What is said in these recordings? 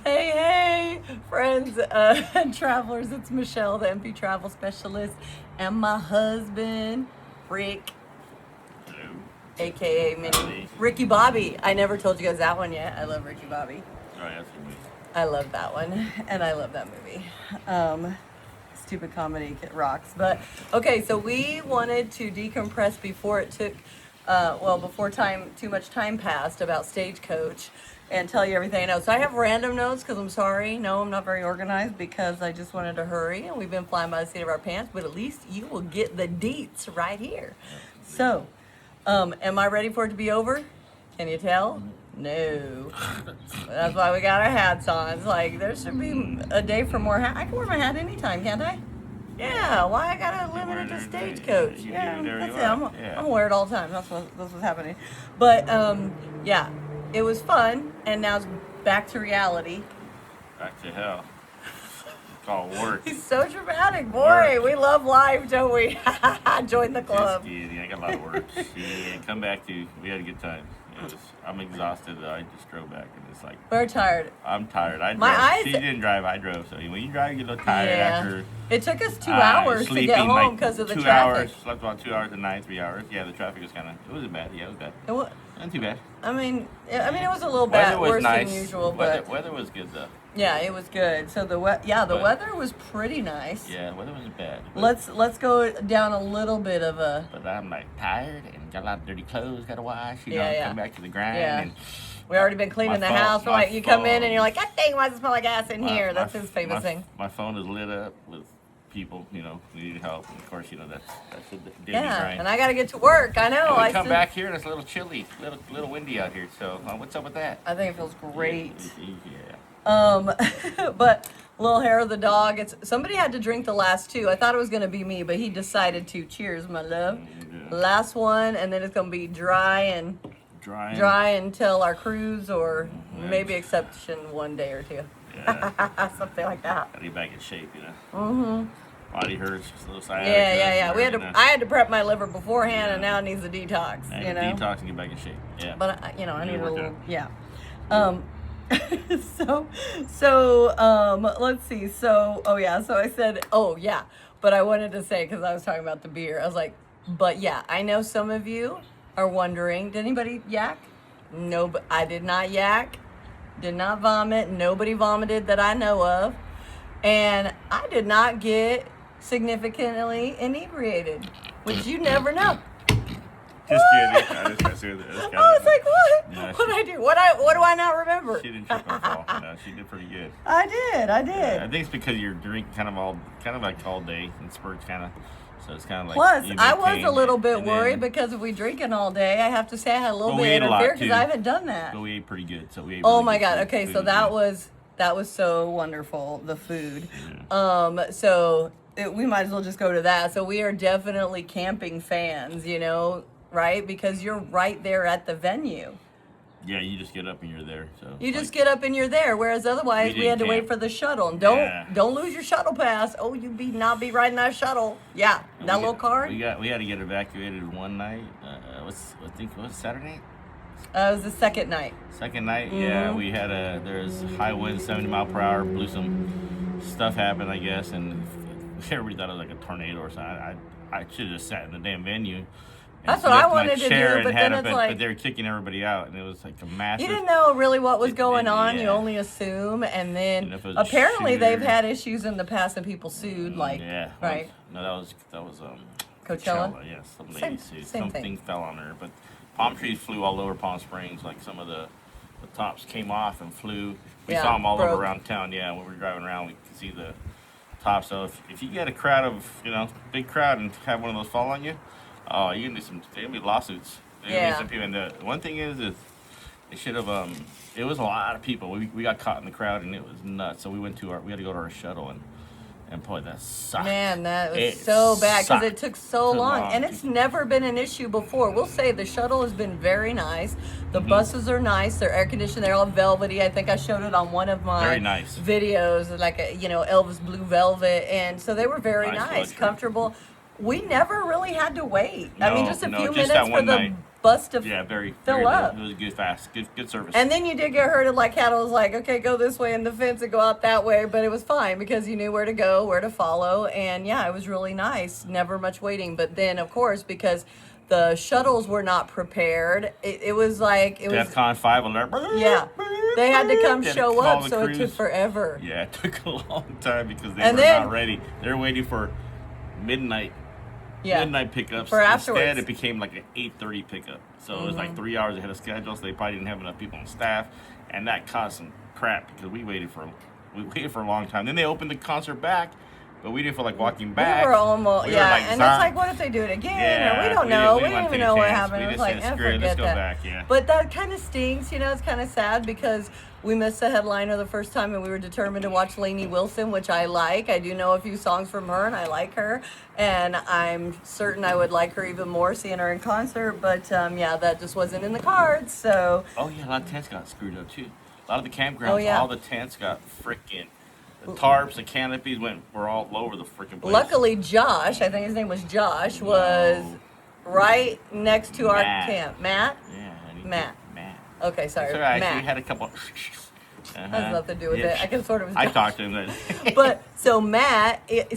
Hey, friends and travelers. It's Michelle, the MP travel specialist, and my husband, Rick, Hello. aka Mini Howdy. Ricky Bobby. I never told you guys that one yet. I love Ricky Bobby. Oh, yeah, that's a movie. I love that one, and I love that movie. Stupid comedy rocks. But okay, so we wanted to decompress before it took, before too much time passed about Stagecoach, and tell you everything I know. So I have random notes because I'm sorry. No, I'm not very organized because I just wanted to hurry, and we've been flying by the seat of our pants. But at least you will get the deets right here. So, am I ready for it to be over? Can you tell? No. That's why we got our hats on. It's like, there should be a day for more hats. I can wear my hat anytime, can't I? Yeah, why I gotta limit it to Stagecoach? Yeah, that's it. I'm gonna wear it all the time. That's what's happening. But, yeah, it was fun, and now it's back to reality. Back to hell. Call work. He's so dramatic, boy. We love life, don't we? Join the club. Just kidding. I got a lot of work. Yeah, come back to. We had a good time. I'm exhausted. I just drove back, and it's like We're tired. I'm tired. I drove. My eyes- She didn't drive. I drove. So when you drive, you get a little tired after. It took us 2 hours to get sleeping, home like, because of the 2 traffic. hours. Slept about 2 hours a night, 3 hours. Yeah, the traffic was kind of. It wasn't bad. Yeah, it was bad. Not too bad. I mean, it was a little bit worse than usual, but weather was good though. yeah, it was good. So the weather was pretty nice. Yeah, the weather wasn't bad. Let's go down a little bit of a. But I'm like tired and got a lot of dirty clothes, got to wash. You know, Yeah. come back to the grind. Yeah. And We already been cleaning the My phone- house. We're my like, you come in phone- and you're like, God dang, why does it smell like ass in here? That's my- his famous my- thing. My phone is lit up with people, you know, who need help. And of course, you know that's the daily Yeah, grind. and I got to get to work. I know. And we I come still- back here and it's a little chilly, little windy out here. So what's up with that? I think it feels great. Yeah. But little hair of the dog. Somebody had to drink the last two. I thought it was gonna be me, but he decided to. Cheers, my love. Yeah. Last one, and then it's gonna be dry until our cruise, or maybe exception one day or two. Yeah. Something like that. Gotta get back in shape, you know. Body hurts, just a little sciatica. Yeah. you know. I had to prep my liver beforehand, and now it needs a detox. I You know. detox and get back in shape. Yeah. But I You need a work little. out. Yeah. Let's see. So I said, but I wanted to say, because I was talking about the beer, I was like, but yeah, I know some of you are wondering, did anybody yak? No, but I did not yak, did not vomit, nobody vomited that I know of, and I did not get significantly inebriated, which you never know. Just kidding. I just got serious. I was like, what? No, What did I do? What do I not remember? She didn't trip and fall. No, she did pretty good. I did. I think it's because you're drinking kind of like all day in spurts, kind of. So it's kind of like. Plus, you I was maintain a little it, bit and worried then- because if we drinking all day, I have to say I had a little Well, we bit ate of a lot, fear because too. I haven't done that. But we ate pretty good, so we ate. Oh really my good God. food. Okay, Food so that good. was so wonderful. The food. Yeah. We might as well just go to that. So we are definitely camping fans, right? Because you're right there at the venue. Yeah, you just get up and you're there. So You just get up and you're there. Whereas otherwise, we had to wait camp. for the shuttle. And Yeah. don't lose your shuttle pass. Oh, you not be riding that shuttle. Yeah, that little card. We had to get evacuated one night. I think it was Saturday. It was the second night. Second night, yeah, we had there's high winds, 70 mile per hour, blew some stuff happened, I guess, and everybody thought it was like a tornado or something. I should have just sat in the damn venue. And That's what I left my wanted to chair do, and but had then a- it's but like- they were kicking everybody out, and it was like a massive. You didn't know really what was going on. You Yeah. only assume, and then And if it was apparently shooter- they've had issues in the past and people sued, like Yeah, right. No, that was Coachella? Yes, some Same- lady sued. same Something thing. fell on her, but palm trees flew all over Palm Springs. Like some of the tops came off and flew. We Yeah, saw them all broke. over around town. Yeah, when we were driving around, we could see the tops. So if you get a crowd of big crowd and have one of those fall on you, oh, you can do there'll be lawsuits. There'll Yeah. be some people. And the one thing is they should have. It was a lot of people. We got caught in the crowd and it was nuts. So we had to go to our shuttle and boy, that sucked. Man, that was It so bad because it sucked. took so Took long, long. and it's never been an issue before. We'll say the shuttle has been very nice. The buses are nice. They're air conditioned. They're all velvety. I think I showed it on one of my Very nice. videos, like Elvis blue velvet, and so they were very Nice nice, luxury. comfortable. We never really had to wait. I mean, No, just a no, few just minutes that for one the night. bus to very fill very up. It was good, fast, good service. And then you did get hurt, and like Cattle was like, okay, go this way in the fence and go out that way. But it was fine because you knew where to go, where to follow. And yeah, it was really nice. Never much waiting. But then, of course, because the shuttles were not prepared, it was like, it was. DEFCON 5 alert. Yeah. They had to come They had to show call up, the so it crews. took forever. Yeah, it took a long time because they And were then- not ready. They were waiting for midnight pickups. For afterwards. Instead, it became like an 8:30 pickup. So it was like 3 hours ahead of schedule. So they probably didn't have enough people on staff, and that caused some crap because we waited for a long time. Then they opened the concert back, but we didn't feel like walking back. We were almost, We were yeah. like, And "Zomb." it's like, what if they do it again? Yeah, Or we don't know. We didn't didn't take even a know what chance. happened. We It was just like, said, "Screw it, forget let's go that. back," yeah. But that kind of stinks, It's kind of sad because we missed the headliner the first time, and we were determined to watch Lainey Wilson, which I like. I do know a few songs from her, and I like her. And I'm certain I would like her even more seeing her in concert. But yeah, that just wasn't in the cards. So Oh yeah, a lot of tents got screwed up too. A lot of the campgrounds, yeah. all the tents got freaking. The tarps, the canopies were all over the freaking place. luckily, Josh, I think his name was Josh, was right next to our Matt. camp. Matt? Yeah, Matt. Matt. Okay, sorry. It's all right. Matt. We had a couple. Has nothing to do with it. I can sort of. I talked to him then. But so Matt, it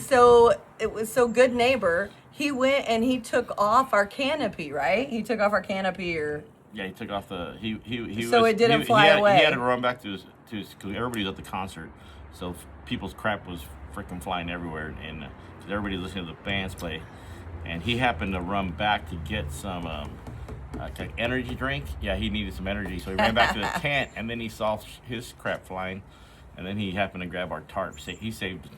was so good neighbor. He went and he took off our canopy, right? He took off our canopy, or Yeah, he took off the. He So was, it didn't he, fly he had, away. He had to run back to his because everybody was at the concert, so people's crap was freaking flying everywhere, and because everybody was listening to the bands play, and he happened to run back to get some like energy drink. Yeah, he needed some energy, so he ran back to the tent, and then he saw his crap flying, and then he happened to grab our tarp. He saved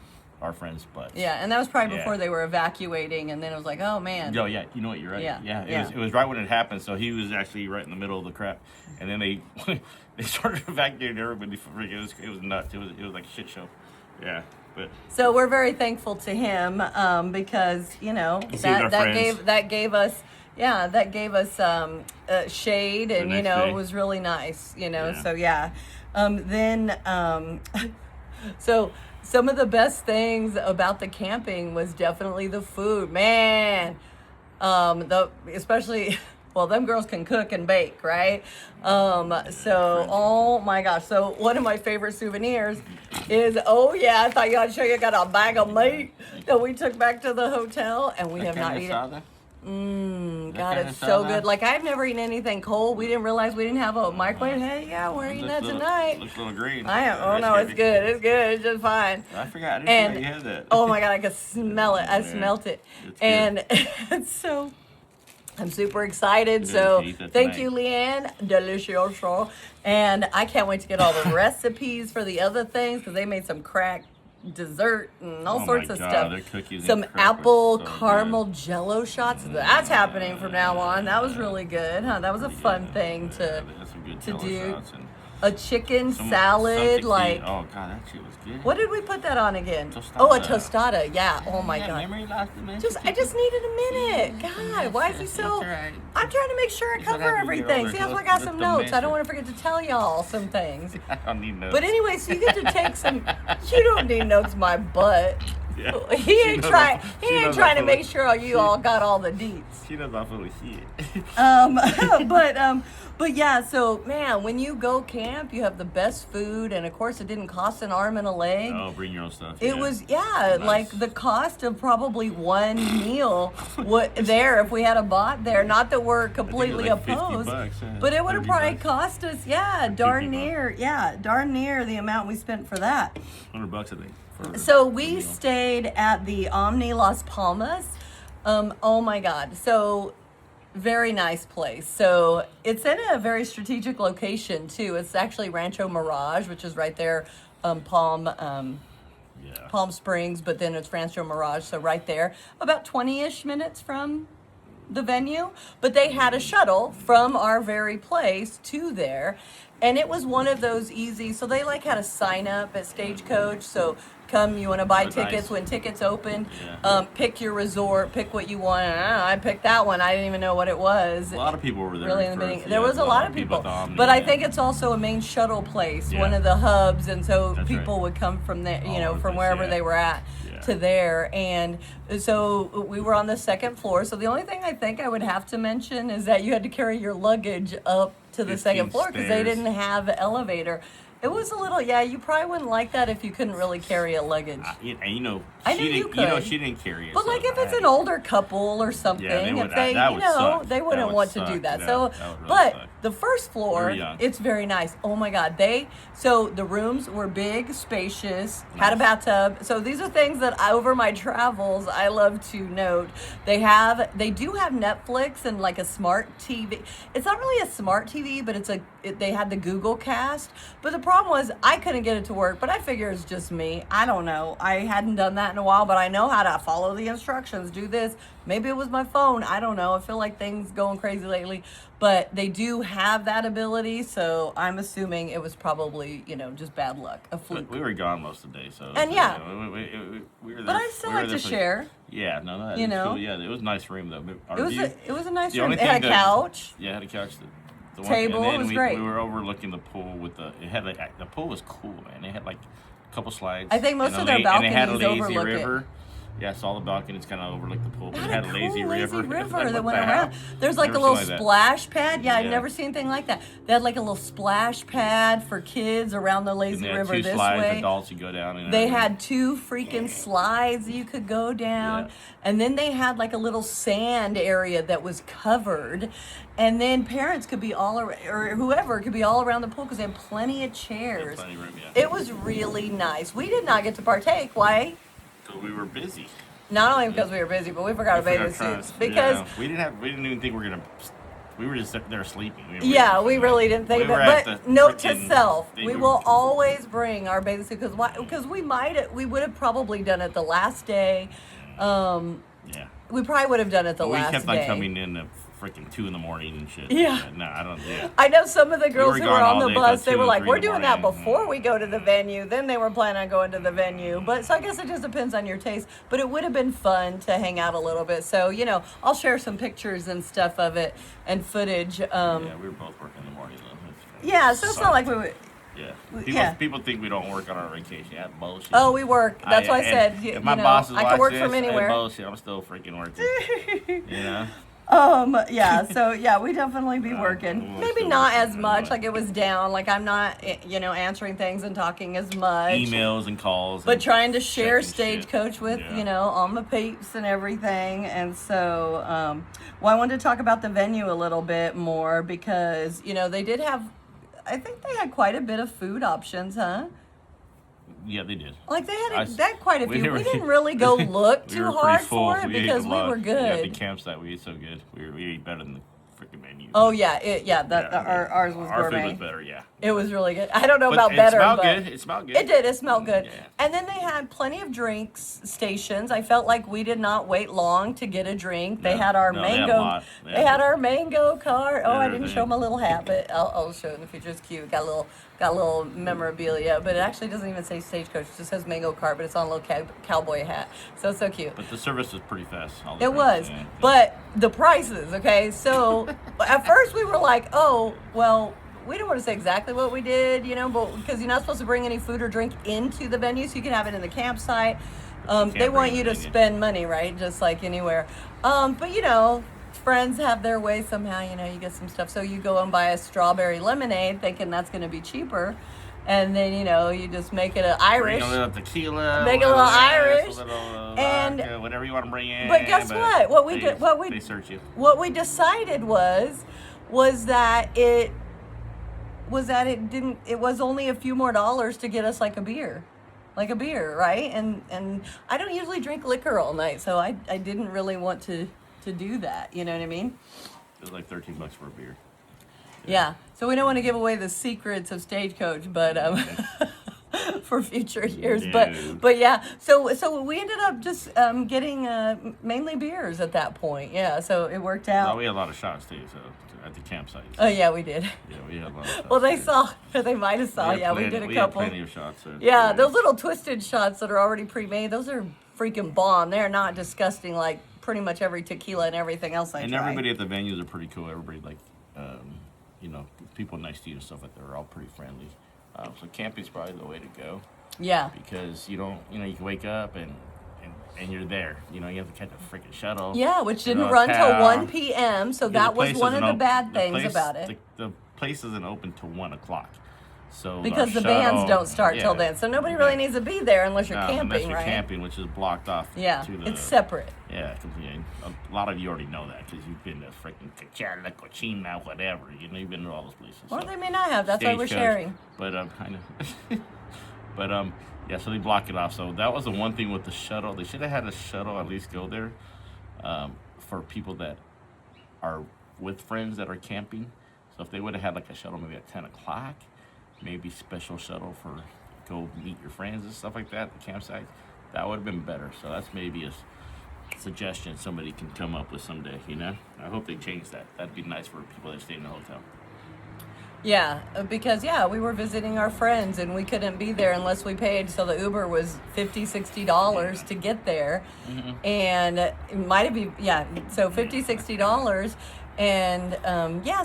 our friends' butts. yeah, and that was probably Yeah. before they were evacuating, and then it was like, oh man. Oh yeah, you know what? You're right. Yeah, It was right when it happened. So he was actually right in the middle of the crap, and then they they started evacuating everybody. It was nuts. It was like a shit show. Yeah, but So we're very thankful to him because saved our that friends. gave us shade, and next day. it was really nice. Yeah. So yeah, then so. Some of the best things about the camping was definitely the food, man. Especially, well, them girls can cook and bake, right? So, oh my gosh. So one of my favorite souvenirs is, oh yeah, I thought I'd show you. I got a bag of meat that we took back to the hotel, and we have not eaten. God, it's so good. Like, I've never eaten anything cold. We didn't realize we didn't have a microwave. Hey, yeah, we're eating that tonight. Looks a little green. I am. Oh no, it's good. It's good. It's just fine. I forgot. I didn't And forget you had that. oh my god, I could smell it. I Yeah, smelt it, it's good. and so I'm super excited. You're So gonna eat that thank tonight. you, Leanne. Delicious. And I can't wait to get all the recipes for the other things because they made some crack dessert and all Oh sorts my of God, stuff. their cookies and Some crap are apple so caramel jello shots. That's happening from now on. That was really good, huh? That was a fun thing Yeah, to they had some good to jello do. shots and A chicken some salad, tequila. like. Oh God, that shit was good. What did we put that on again? Tostada. Oh, a tostada. Yeah. Oh my Yeah, god. memory lost the man. I just needed a minute. God, why is he so? That's all right. I'm trying to make sure I That's what cover happens when you get everything. older, See, that's why I so got that's some the notes. I don't measure. want to forget to tell y'all some things. I don't need notes. But anyway, so you get to take some. You don't need notes, my butt. Yeah. He She ain't knows trying. I'm- He she ain't knows trying to I'm make full sure you all got all the deets. She knows I'm full of shit. But yeah, so man, when you go camp, you have the best food, and of course, it didn't cost an arm and a leg. Oh, bring your own stuff. It was like the cost of probably one meal there if we had a bot there. Not that we're completely like $50, opposed, yeah, but it would have probably $30. cost us, darn near the amount we spent for that. $100, I think. For So the we meal. stayed at the Omni Las Palmas. Oh my God. So very nice place. So it's in a very strategic location too. It's actually Rancho Mirage, which is right there, Palm Springs, but then it's Rancho Mirage. So right there, about 20-ish minutes from the venue. But they had a shuttle from our very place to there. And it was one of those easy. So they like had a sign up at Stagecoach. So come, you want to buy Oh, tickets nice. when tickets opened. Yeah. Pick your resort, pick what you want. I picked that one. I didn't even know what it was. A lot of people were there. Really in the for- beginning. yeah, There was a lot of at people. the Omni, But I yeah. think it's also a main shuttle place, Yeah. one of the hubs, and so That's people right. would come from there, All over from this, wherever yeah. they were at Yeah. to there. And so we were on the second floor. So the only thing I think I would have to mention is that you had to carry your luggage up to the 15 second floor because they stairs. didn't have an elevator. It was a little, you probably wouldn't like that if you couldn't really carry a luggage. And you know, I she knew you didn't. You know, could. she didn't carry it. But so like if I it's had an to- older couple or something, they would- if they, that would suck. they That wouldn't would want to do suck. that. That So, would really but suck. the first floor, We were young. it's very nice. Oh my God, so the rooms were big, spacious, had a Nice. bathtub. So these are things that over my travels I love to note. They do have Netflix and like a smart TV. It's not really a smart TV, but they had the Google Cast. But the problem was I couldn't get it to work. But I figure it's just me. I don't know. I hadn't done that in a while, but I know how to follow the instructions, do this. Maybe it was my phone. I don't know. I feel like things going crazy lately, but they do have that ability. So I'm assuming it was probably, just bad luck, a fluke. We were gone most of the day, so. And so, yeah. we were there. But I still we were like there to for- share. Yeah, no, that You was know? cool. Yeah, it was a nice room though. Our It was view- it was a nice the room. only It had a thing that- couch. Yeah, it had a couch. The Table, and then it was we, great. We were overlooking the pool with the pool was cool, man. It had like a couple slides. I think most and of a their la- and it had a balconies lazy overlook it. river. Yeah, saw the balconies kind of overlook the pool, but They it had had a a lazy cool river. lazy It was river like, that what went the around. hell? There's like a Never little seen like that. splash pad. Yeah, I've Yeah. never seen anything like that. They had like a little splash pad for kids around the And lazy they had river two this slides, way. adults you go down. And They everything. had two freaking slides you could go down. Yeah. And then they had like a little sand area that was covered. And then parents could be all around, or whoever could be all around the pool because they had plenty of chairs. Plenty of room, yeah. It was really nice. We did not get to partake. Why? So we were busy. Not only because we were busy, but we forgot We to forgot babysit. trunks. Because Yeah, we didn't even think we were gonna. We were just sitting there sleeping. yeah, we really didn't think we were that. at But the note to freaking self, thing we we will were- always bring our bathing suit because we would have probably done it the last day. Yeah. We probably would have done it the But we last kept day. on coming in at freaking 2 a.m. and shit. Yeah. No, I don't. Yeah. I know some of the girls were who gone were on all the day bus, till they were 2, like, 3 we're in the doing that morning." before we go to the venue. Then they were planning on going to the venue. But so I guess it just depends on your taste. But it would have been fun to hang out a little bit. So, I'll share some pictures and stuff of it and footage. Yeah, we were both working in the morning though. Yeah, so it's not like we would. Yeah. People think we don't work on our vacation. Yeah, bullshit. Oh, we work. That's why I said, if my boss is I can work watching from this, anywhere. bullshit, I'm still freaking working. you know. Yeah, so yeah, we definitely be working. we'll Maybe still not work as on much, it. like it was down, like I'm not, answering things and talking as much. Emails and calls. But and trying to share checking shit. Stagecoach with, Yeah. all my peeps and everything. And so, I wanted to talk about the venue a little bit more because, they did have, I think they had quite a bit of food options, huh? Yeah, they did. Like they had, I- they had quite a we few. were- We didn't really go look We too were hard pretty full. for it We ate because a we lot. were Yeah, at the good. campsite, we ate so good. We ate better than the freaking menu. Oh yeah, ours was Our gourmet. food was better, yeah. It was really good. I don't know But about it better, smelled but good. It smelled good. it did. It smelled good. Yeah. And then they had plenty of drinks stations. I felt like we did not wait long to get a drink. They No, had our no, they had a mango. lot. They had our mango cart. Oh, I didn't Everything. show my little hat, but I'll show it in the future. It's cute. Got a little memorabilia, but it actually doesn't even say Stagecoach. It just says mango cart, but it's on a little cowboy hat. So it's so cute. But the service was pretty fast. all the It times, was, yeah. but the prices, okay? So at first we were like, oh, well, we don't want to say exactly what we did, but because you're not supposed to bring any food or drink into the venue, so you can have it in the campsite. They want bring you to anything in. spend money, right? Just like anywhere. But friends have their way somehow, you get some stuff. So you go and buy a strawberry lemonade thinking that's going to be cheaper. And then, you just make it an Irish. Bring a little tequila. Make a little Irish, A little and- vodka, whatever you want to bring in. But guess what? What we they- did- what we- They search you. What we decided was that it was only a few more dollars to get us like a beer, right? And I don't usually drink liquor all night, so I didn't really want to do that. You know what I mean? It was like $13 for a beer. Yeah. So we don't want to give away the secrets of Stagecoach, but for future years. No. But yeah. So we ended up just getting mainly beers at that point. Yeah. So it worked Well, out. we had a lot of shots too, so at the campsite. Oh yeah, we did. Yeah, we had a lot of shots. Well, they there. saw. They might have saw. Yeah, we did a couple. We had plenty of shots there. Yeah, those little twisted shots that are already pre-made. Those are freaking bomb. They're not disgusting like pretty much every tequila and everything else I And try. everybody at the venues are pretty cool. Everybody like, you know, people next to you and stuff like that are all pretty friendly. So camping's probably the way to go. Yeah. Because you don't, you know, you can wake up and you're there. You know, you have to catch a freaking shuttle. Yeah, which you didn't know, run till town. 1 p.m. So Yeah, that the was place one of isn't the op- bad the things place- about it. The place isn't open till 1 o'clock. So Because our the bands shuttle- don't start till then. So nobody really needs to be there unless you're camping, unless you're right? camping, which is blocked off. Yeah, to the, it's separate. Yeah, a lot of you already know that because you've been to freaking Coachella, Cochina, whatever. You know, you've been to all those places. Or so. they may not have. That's why we're Stagecoach. sharing. But kind of. But yeah. So they block it off. So that was the one thing with the shuttle. They should have had a shuttle at least go there, for people that are with friends that are camping. So if they would have had like a shuttle maybe at 10 o'clock, maybe special shuttle for go meet your friends and stuff like that at the campsite, that would have been better. So that's maybe a suggestion somebody can come up with someday, you know? I hope they change that. That'd be nice for people that stay in the hotel. Yeah, because we were visiting our friends and we couldn't be there unless we paid. So the Uber was $50-$60 to get there, and it might have been so $50-$60, and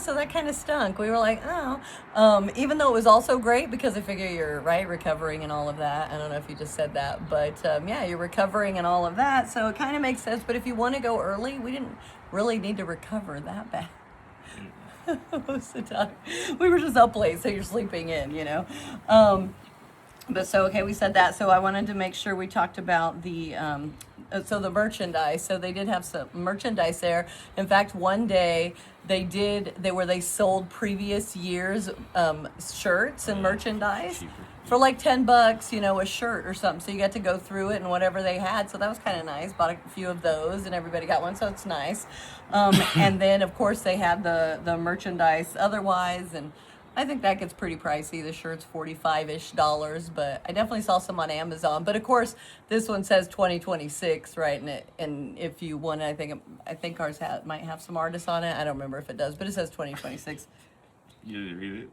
so that kind of stunk. We were like, even though it was also great because I figure you're recovering and all of that. I don't know if you just said that, but you're recovering and all of that, so it kind of makes sense. But if you want to go early, we didn't really need to recover that bad. Most of the time we were just up late, so you're sleeping in, you know. But so we said that. So I wanted to make sure we talked about the the merchandise. So they did have some merchandise there. In fact, one day they sold previous years shirts and merchandise Cheaper. for like $10, you know, a shirt or something. So you got to go through it and whatever they had. So that was kind of nice. Bought a few of those and everybody got one. So it's nice. And then of course they had the merchandise otherwise. And I think that gets pretty pricey. The shirt's $45-ish, but I definitely saw some on Amazon. But of course, this one says 2026, right? And if you want, I think ours might have some artists on it. I don't remember if it does, but it says 2026. You didn't read it?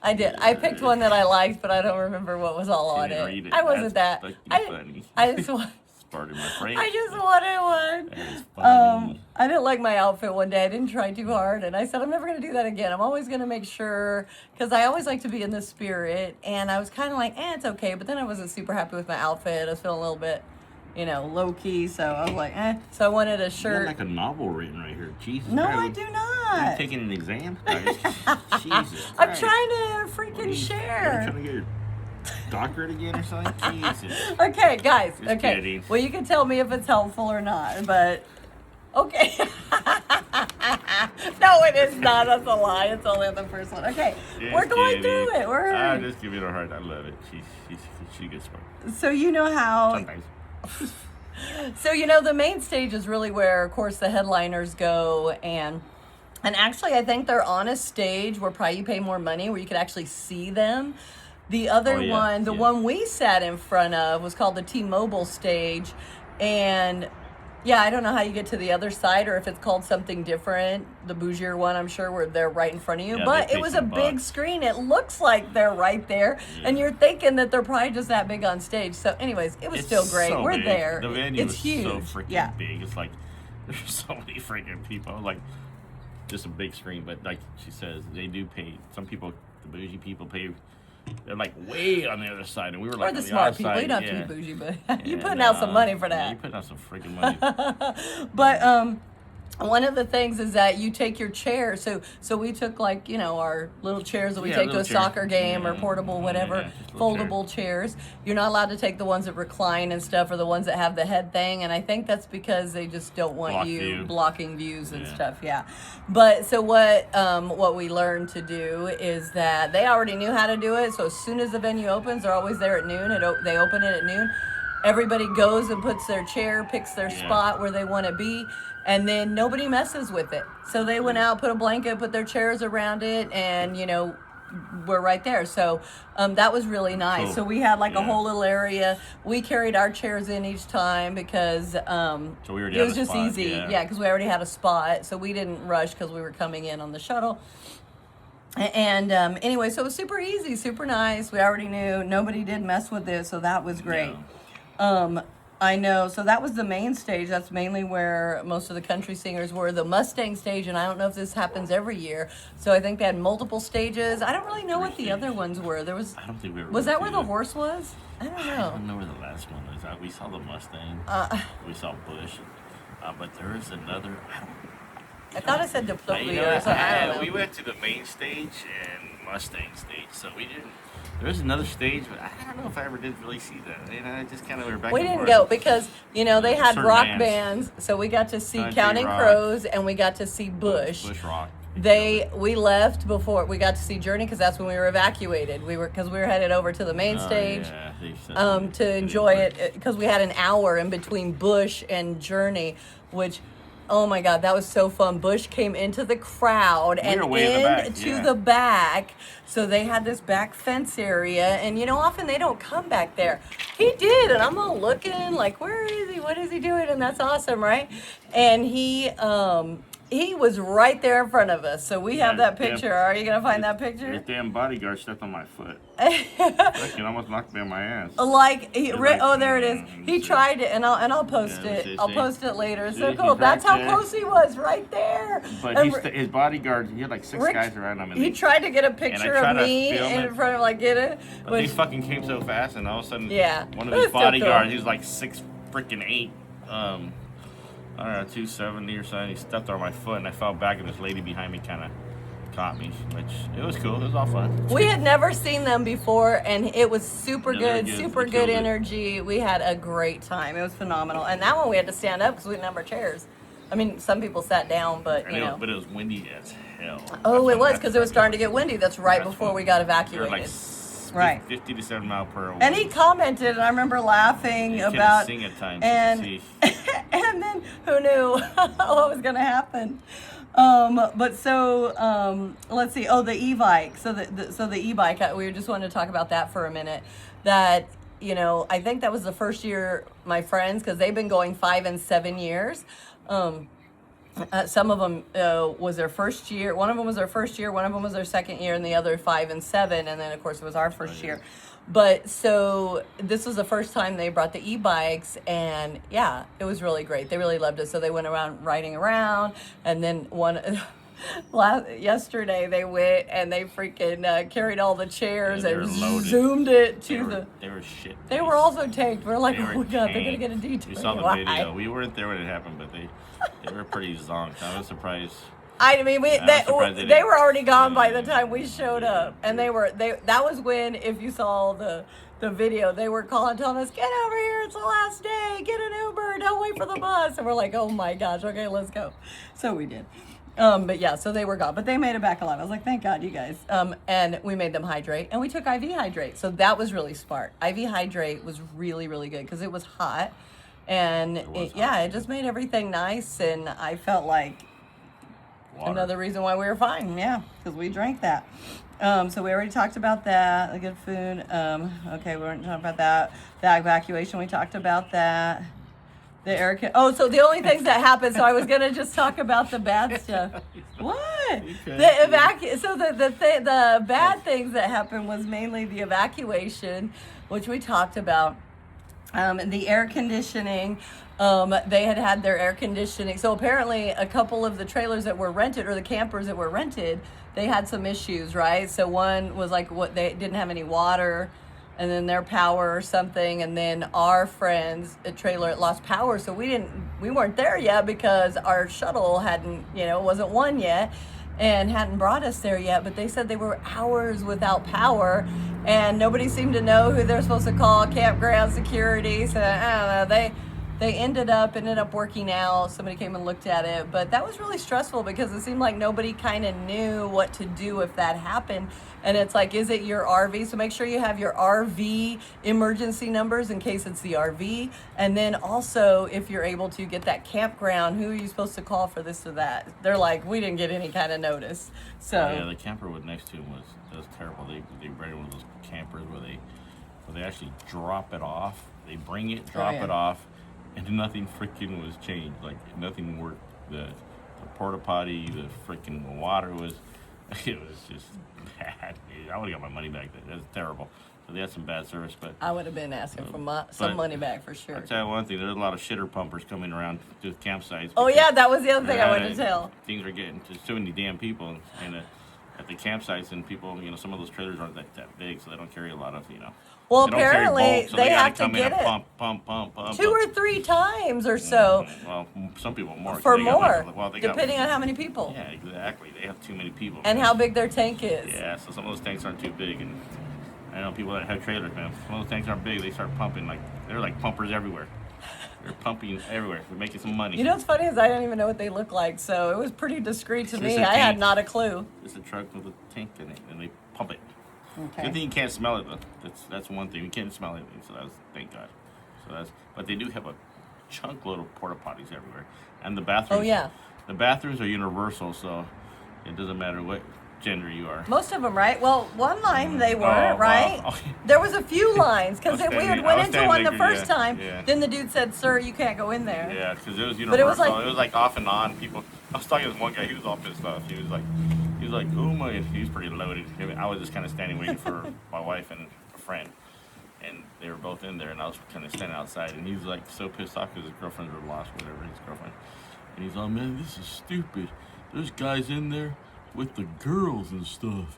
I did. I picked one that I liked, but I don't remember what was all on didn't it. read it. I wasn't That's that. funny. I just want. Pardon my French. I just wanted one. That is funny. I didn't like my outfit one day. I didn't try too hard, and I said I'm never going to do that again. I'm always going to make sure, because I always like to be in the spirit. And I was kind of like, it's okay. But then I wasn't super happy with my outfit. I was feeling a little bit, low key. So I was like, So I wanted a You shirt. got like a novel written right here. Jesus. No, Christ. I do Are you not. taking an exam? Jesus. I'm Christ. trying to What are freaking you share. trying to get your doctorate again or something? Jesus. Okay, guys. Just okay. kidding. Well, you can tell me if it's helpful or not, but okay. No, it is not. That's a lie. It's only on the first one. Okay, Just we're going kidding. through it. I'm just giving her a heart. I love it. She gets smart. So you know how. Sometimes. So the main stage is really where, of course, the headliners go, and actually, I think they're on a stage where probably you pay more money, where you could actually see them. The other one, the one we sat in front of, was called the T-Mobile stage, and I don't know how you get to the other side, or if it's called something different. The bougier one, I'm sure, where they're right in front of you. Yeah, but they it pay was a some big bucks. screen. It looks like they're right there, and you're thinking that they're probably just that big on stage. So, anyways, it was It's still great. so We're big. there. The venue It's is huge. so freaking Yeah. big. It's like there's so many freaking people. Like just a big screen, but like she says, they do pay. Some people, the bougie people, pay. They're like way on the other side, and we were like Or the on smart the people. outside. You don't Yeah. have to be bougie, but you're And, putting out some money for Yeah, that. you're putting out some freaking money. But one of the things is that you take your chair. So we took our little chairs that we take to a little chairs. soccer game or Yeah. portable whatever, Yeah, just little foldable chairs. You're not allowed to take the ones that recline and stuff, or the ones that have the head thing. And I think that's because they just don't want Block you view. blocking views and Yeah. stuff. Yeah. But so what we learned to do is that they already knew how to do it. So as soon as the venue opens, they're always there at noon. They open it at noon. Everybody goes and puts their chair, picks their spot where they want to be, and then nobody messes with it. So they went out, put a blanket, put their chairs around it, and we're right there. So that was really nice. Cool. So we had like a Yeah. whole little area. We carried our chairs in each time because So we already it had was a just spot, easy. yeah. Yeah, because we already had a spot. So we didn't rush because we were coming in on the shuttle. And anyway, so it was super easy, super nice. We already knew nobody did mess with it, so that was great. I know. So that was the main stage. That's mainly where most of the country singers were. The Mustang stage, and I don't know if this happens every year. So I think they had multiple stages. I don't really know what the other ones were. There was. I don't think we ever Was went that where to the it. horse was? I don't I know. don't know where the last one was. We saw the Mustang. We saw Bush. But there is another. I thought I said Diploma You know, or something. I don't know. we went to the main stage and Mustang stage, so we didn't. There was another stage, but I don't know if I ever did really see that. You know, I just kind of were back. We and didn't forth. go because they had Certain rock bands. bands, so we got to see Country Counting rock. Crows and we got to see Bush. Bush Rock. We left before we got to see Journey because that's when we were evacuated. We were headed over to the main stage Yeah, they said to enjoy it because we had an hour in between Bush and Journey, which. Oh my God, that was so fun. Bush came into the crowd and were way in the back, into yeah. the back. So they had this back fence area. And often they don't come back there. He did. And I'm all looking like, where is he? What is he doing? And that's awesome, right? And he was right there in front of us. So we have that picture. Are you going to find that Your picture? damn bodyguard stepped on my foot. Fucking almost knocked me on my ass. There it is. He tried it, and I'll post Yeah, it. see, I'll see. post it later. It's See, so he's cool. That's right how there. close he was, right there. But And his bodyguard, he had like six Rick- guys around him. And he tried to get a picture tried of to me film in it. front of get it. But Which, they fucking came so fast, and all of a sudden, Yeah. one of It was his still bodyguards, cool. he was like 6'8", I don't know, 270 or something. He stepped on my foot, and I fell back, and this lady behind me kind of caught me, which it was cool. It was all fun. we had never seen them before, and it was super Yeah, they're good, good. super They good killed it. energy. We had a great time. It was phenomenal. And that one we had to stand up because we didn't have our chairs. I mean, some people sat down, but But it was windy as hell. Oh, it was because it was starting to get windy. That's right before we got They were evacuated. like Right. 50 to 7 mile per hour. And he commented, and I remember laughing You couldn't about, sing at times. and See. and then who knew what was going to happen? But so let's see. Oh, the e-bike. So the e-bike. We just wanted to talk about that for a minute. That I think that was the first year my friends, because they've been going 5 and 7 years. Some of them was their first year. One of them was their first year. One of them was their second year, and the other 5 and 7. And then, of course, it was our first year. But so this was the first time they brought the e-bikes, and yeah, it was really great. They really loved it. So they went around riding around, and then yesterday they went and they freaking carried all the chairs Yeah, they and were loaded. zoomed it They to were, they were shit. They were also tanked. We're like, They oh were my God, they're gonna tanked. get a detour. We saw the Why? video. We weren't there when it happened, but they were pretty zonked. I was surprised. I mean, surprised they they were already gone by the didn't. time we showed up, and that was when, if you saw the video, they were telling us, get over here, it's the last day, get an Uber, don't wait for the bus, and we're like, oh my gosh, okay, let's go. So we did. But yeah, so they were gone, but they made it back alive. I was like, thank God, you guys. And we made them hydrate, and we took IV hydrate, so that was really smart. IV hydrate was really, really good because it was hot, and it just made everything nice, and I felt like Water. another reason why we were fine, yeah, because we drank that. So we already talked about that, the good food. Okay, we weren't talking about that. The evacuation, we talked about that. The air so the only things that happened, so I was going to just talk about the bad stuff. What? The bad things that happened was mainly the evacuation, which we talked about. The air conditioning, they had their air conditioning. So apparently a couple of the trailers that were rented, or the campers that were rented, they had some issues, right? So one was like they didn't have any water, and then their power or something, and then our friends, a trailer lost power. So we weren't there yet because our shuttle hadn't, wasn't one yet, and hadn't brought us there yet. But they said they were hours without power, and nobody seemed to know who they're supposed to call, campground security. So I don't know, they ended up working out. Somebody came and looked at it, but that was really stressful because it seemed like nobody kind of knew what to do if that happened. And it's like, is it your RV? So make sure you have your RV emergency numbers in case it's the RV. And then also, if you're able to get that campground, who are you supposed to call for this or that? They're like, we didn't get any kind of notice. So yeah, the camper next to him was terrible. They rented one of those campers where they actually drop it off. They bring it, drop it off, and nothing freaking was changed. Like nothing worked. The porta potty, the freaking water was. It was just bad. I would have got my money back. That's terrible. So they had some bad service, but I would have been asking for some money back for sure. I'll tell you one thing: there's a lot of shitter pumpers coming around to campsites. Oh yeah, that was the other thing I wanted to tell. Things are getting to too many damn people, and at the campsites, and people, some of those trailers aren't that big, so they don't carry a lot of, Well, they don't carry apparently bulk, so they have gotta to get it pump. 2 or 3 times or so. Well, some people more. For they more, got, depending on how many people. Yeah, exactly. They have too many people. And how big their tank is. Yeah, so some of those tanks aren't too big, and I know people that have trailers, man. Some of those tanks aren't big. They start pumping they're like pumpers everywhere. They're pumping everywhere. They're making some money. You know what's funny is I don't even know what they look like, so it was pretty discreet to me. I had not a clue. It's a truck with a tank in it, and they pump it. Okay. Good thing you can't smell it though. That's one thing. You can't smell anything, so thank God. But they do have a chunk load of porta potties everywhere, and the bathrooms. Oh yeah. The bathrooms are universal, so it doesn't matter what gender you are. Most of them, right? Well, one line they were, wow. right? Oh. There was a few lines, because if we had went into one the first yeah, time, yeah. then the dude said, sir, you can't go in there. Yeah, because it was universal. But it was like off and on. People. I was talking to this one guy. He was all pissed off. He was like, oh my. He was pretty loaded. I was just kind of standing waiting for my wife and a friend, and they were both in there, and I was kind of standing outside, and he was like so pissed off because his girlfriends were lost, whatever, his girlfriend, and he's like, man, this is stupid. There's guys in there with the girls and stuff,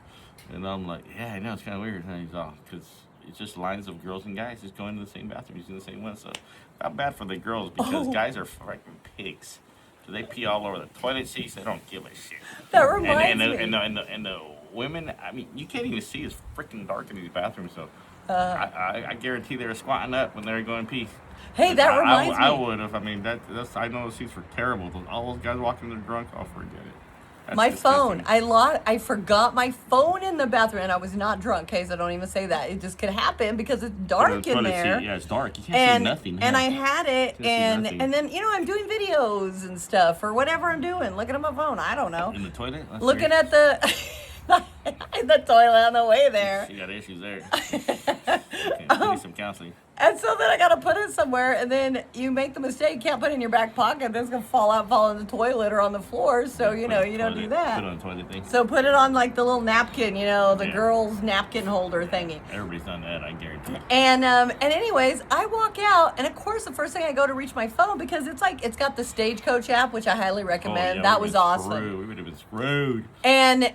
and I'm like, yeah, I know, it's kind of weird. And he's all, because it's just lines of girls and guys just going to the same bathroom, using the same one. So not bad for the girls, because guys are freaking pigs. So they pee all over the toilet seats. They don't give a shit. That reminds me. And the women, I mean, you can't even see. It's freaking dark in these bathrooms. So I guarantee they were squatting up when they were going pee. Hey, that reminds me. I would have. I mean, that's. I know those seats were terrible. All those guys walking there drunk, I'll forget it. That's my disgusting. phone, I forgot my phone in the bathroom, and I was not drunk, okay, so don't even say that. It just could happen because it's dark in there. Yeah, it's dark. You can't see nothing. And I had it, and nothing. then, I'm doing videos and stuff, or whatever I'm doing, looking at my phone, I don't know. In the toilet? That's Looking weird. at the... the toilet on the way there. She got issues there. You need some counseling. And so then I got to put it somewhere, and then you make the mistake, you can't put it in your back pocket, then it's going to fall in the toilet or on the floor, so, you don't do that. Put it on the toilet thing. So put it on, like, the little napkin, the girl's napkin holder thingy. Everybody's done that, I guarantee. And anyways, I walk out, and of course, the first thing I go to reach my phone, because it's got the Stagecoach app, which I highly recommend. That was awesome. We would have been screwed. And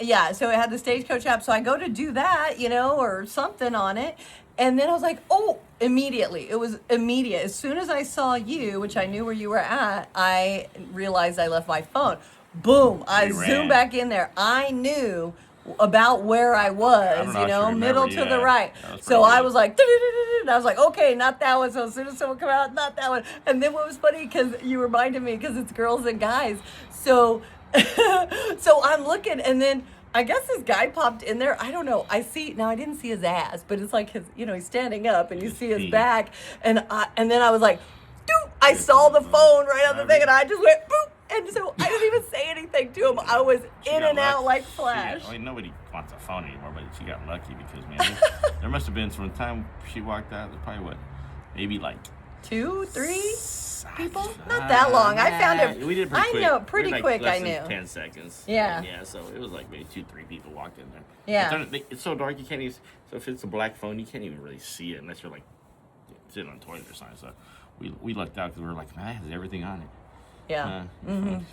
yeah, so it had the Stagecoach app, so I go to do that, or something on it. And then I was like, oh, immediately. It was immediate. As soon as I saw you, which I knew where you were at, I realized I left my phone. Boom. I zoomed back in there. I knew about where I was, middle to the right. So I was like, and I was like, okay, not that one. So as soon as someone come out, not that one. And then what was funny, because you reminded me, because it's girls and guys. So, so I'm looking, and then I guess this guy popped in there. I don't know. I didn't see his ass, but it's like his, he's standing up and you see his back. And then I was like, doop, I saw the phone right on the thing, and I just went, boop. And so I didn't even say anything to him. I was in and out like flash. Nobody wants a phone anymore, but she got lucky because, man, there must have been from the time she walked out, there's probably maybe like 2, 3 people? Not that long. I found it. We did pretty quick. I know, pretty quick. Less I knew. than 10 seconds. Yeah. Yeah. So it was like maybe 2, 3 people walked in there. Yeah. It's so dark you can't even. So if it's a black phone, you can't even really see it unless you're like sitting on the toilet or something. So we lucked out because we were like, man, it has everything on it. Yeah.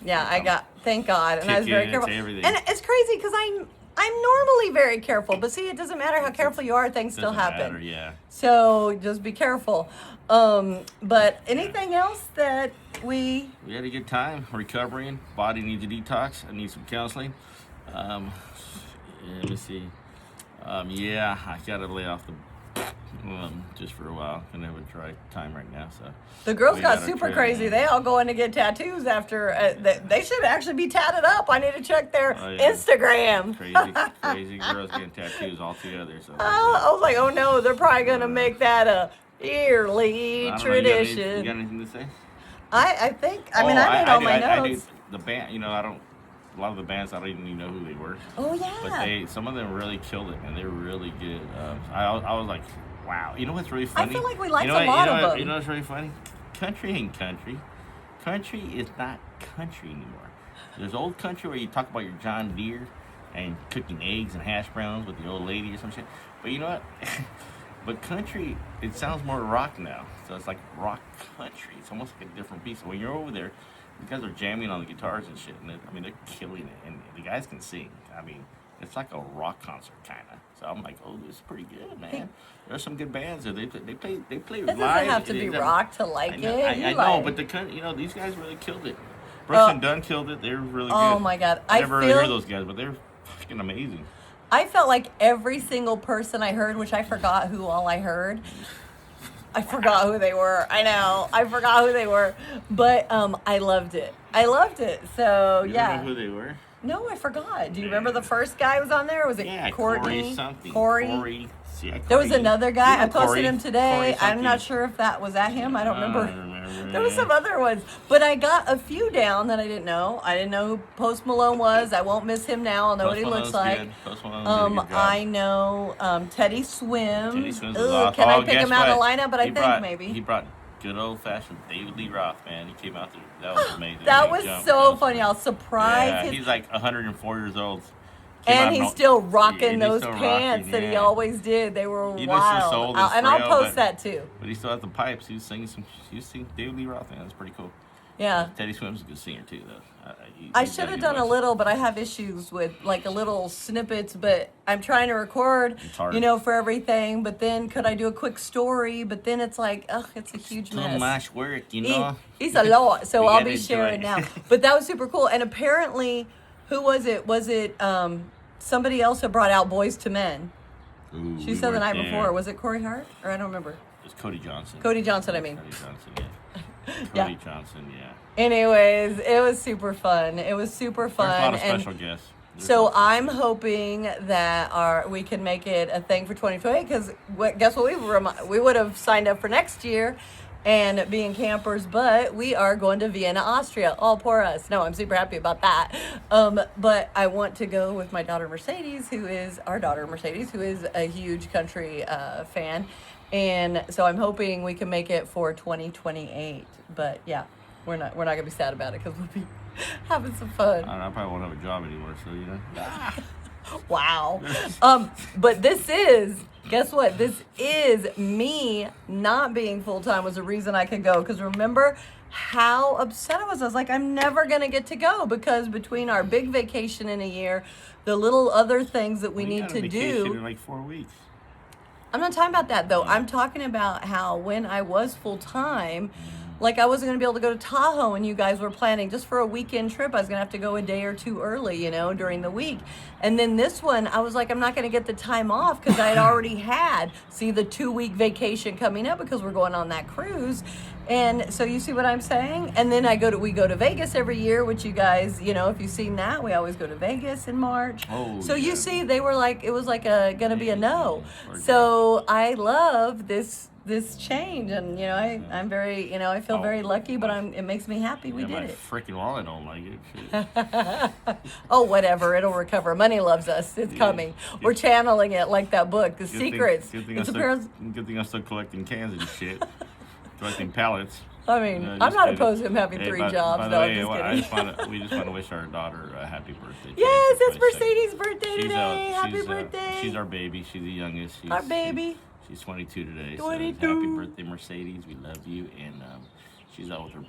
Yeah. Thank God, and I was very careful. And it's crazy because I'm normally very careful, but see, it doesn't matter how careful you are, things still happen. Matter, yeah. So just be careful. But anything else that we had a good time recovering. Body needs a detox. I need some counseling. Let me see. I gotta lay off just for a while. Gonna have a dry time right now, so. The girls We got our super trip. crazy. They all go in to get tattoos after. They should actually be tatted up. I need to check their Oh, yeah. Instagram. Crazy girls getting tattoos all together. So. I was like, oh no, they're probably gonna make that a yearly I don't know, tradition. you got anything to say? I think. I mean, I made all my I do notes. the band. You know, I don't. A lot of the bands I don't even know who they were. Oh yeah. But some of them really killed it, and they were really good. I was like, wow. You know what's really funny? I feel like we liked you know a lot of them. You know what's really funny? Country ain't country. Country is not country anymore. There's old country where you talk about your John Deere and cooking eggs and hash browns with the old lady or some shit. But you know what? But country, it sounds more rock now. So it's like rock country. It's almost like a different piece. So when you're over there, you guys are jamming on the guitars and shit. And they're killing it. And the guys can sing. I mean, it's like a rock concert kind of. So I'm like, oh, this is pretty good, man. There's some good bands there. They play It live. doesn't have to be rock to like it. I know, but these guys really killed it. Brooks and Dunn killed it. They were really good. Oh my God. I never really heard those guys, but they're fucking amazing. I felt like every single person I heard, which I forgot who all I heard. I forgot who they were. I know. I forgot who they were. But I loved it. So, You yeah. don't know who they were? No, I forgot. Do you remember the first guy who was on there? Or was it Courtney? Corey something. Corey. Yeah, There was Corey. another guy. You I know posted Corey. him today. Corey I'm not something. sure if that was at him. I don't remember. remember. There was some other ones, but I got a few down that I didn't know. I didn't know who Post Malone was. I won't miss him now. I'll know what he looks like. Post Malone did a good job. I know Teddy Swim. Teddy Swims is Ugh, awesome. can I Oh, pick guess him out of the what? lineup? But I think maybe. He brought good old fashioned David Lee Roth, man. He came out there. That was amazing. That Big was jump. so funny. I was surprised. Yeah, his- he's like 104 years old. Came out and he's no- still rocking and he's those still pants rocking, that he yeah. always did. They were He looks so wild. old and And I'll frail, post but- that too. But he still had the pipes. He was singing David Lee Roth, man. That's pretty cool. Yeah. Teddy Swims is a good singer too, though. I should have done a little, but I have issues with like a little snippets. But I'm trying to record, It's hard. for everything. But then could I do a quick story? But then it's like, ugh, it's a huge Too mess. much work, you know. It's a lot, so We I'll gotta be enjoy sharing it. now. But that was super cool. And apparently, who was it? Was it somebody else that brought out Boys to Men? Ooh, She we said the weren't night there. before. Was it Corey Hart? Or I don't remember. It's Cody Johnson. Cody Johnson, I mean. Cody Johnson, yeah. Yeah. Cody Johnson, yeah. Anyways, it was super fun. It was super fun. There's a lot of and special guests. so I'm hoping that we can make it a thing for 2020 because guess what we would have signed up for next year and being campers, but we are going to Vienna, Austria. All poor us. No, I'm super happy about that. But I want to go with my daughter Mercedes, who is a huge country fan, and so I'm hoping we can make it for 2028. But yeah, we're not gonna be sad about it because we'll be having some fun. I probably won't have a job anymore, so you know. Wow. But guess what? This is me not being full-time was the reason I could go. Because remember how upset I was. I was like, I'm never going to get to go because between our big vacation in a year, the little other things that we need to do. In like 4 weeks. I'm not talking about that though. I'm talking about how when I was full-time, like I wasn't going to be able to go to Tahoe and you guys were planning just for a weekend trip. I was going to have to go a day or two early, during the week. And then this one, I was like, I'm not going to get the time off because I had already had, the 2-week vacation coming up because we're going on that cruise. And so you see what I'm saying? And then we go to Vegas every year, which you guys, if you've seen that, we always go to Vegas in March. Oh, so yeah. you see, they were like, it was like going to be a no. So I love this change, and I'm very, I feel very lucky, but it makes me happy we did my it. freaking wallet don't like it. Shit. Oh, whatever, ittle recover. Money loves us. It's coming. We're channeling it like that book, The Secrets. Good thing I'm still collecting cans and shit. Collecting pallets. I mean, I'm not opposed to him having 3 jobs. By the No, way, I'm just kidding. we just want to wish our daughter a happy birthday. Yes, it's 22nd. Mercedes' birthday today. Happy She's birthday. She's our baby. She's the youngest. Our baby. She's 22 today. 22. So happy birthday, Mercedes. We love you. And she's out with her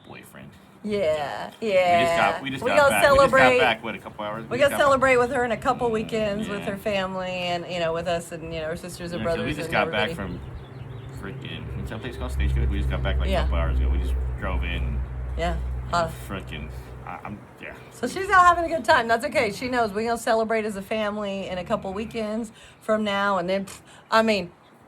boyfriend. Yeah. We just gonna got back. celebrate. We just got back, what, a couple hours? We got to celebrate with her in a couple weekends with Yeah. her family and, with us and, her sisters and brothers. So we just and got everybody. back from freaking, what's that place called? Stagecoach? We just got back like Yeah. a couple hours ago. We just drove in. Yeah. Freaking, yeah. So she's out having a good time. That's okay. She knows we're going to celebrate as a family in a couple weekends from now. And then,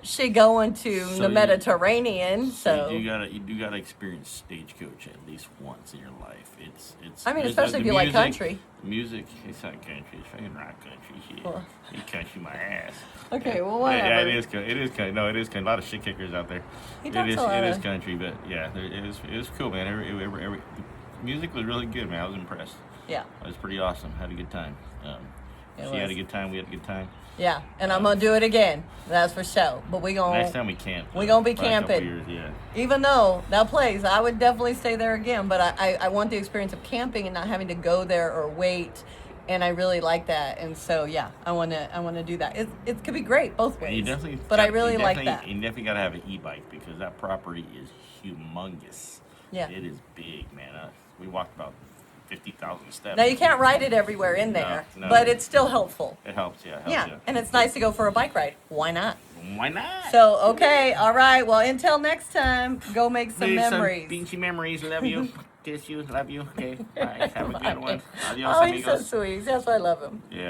she going to So the you- Mediterranean, so. You do gotta experience Stagecoach at least once in your life. It's. I mean, there's especially if you like country. Music, it's not country. It's fucking rock country shit. Well. You country my ass. Okay, well, Yeah, whatever. it is. It is country. No, it is country. A lot of shit kickers out there. He talks a lot It is of- country, but yeah, it is cool, man. Every music was really good, man. I was impressed. Yeah. It was pretty awesome. Had a good time. It She had was. a good time. We had a good time. Yeah, and I'm gonna do it again. That's for sure. But we Next gonna, time we camp. we gonna be probably a couple camping. years, yeah. even though that place, I would definitely stay there again. But I want the experience of camping and not having to go there or wait. And I really like that. And so yeah, I wanna do that. It could be great both ways. You definitely. But I really like that. You definitely gotta have an e-bike because that property is humongous. Yeah. It is big, man. We walked about 50,000 steps. Now you can't ride it everywhere in there, No. but it's still helpful. It helps, yeah. It helps, Yeah, and it's nice to go for a bike ride. Why not? Why not? So okay, all right. Well, until next time, go make some Make memories. Some beachy memories. Love you. Kiss you. Love you. Okay. Bye. Have a good one. Adios, Oh, he's so amigos. sweet. That's why I love him. Yeah.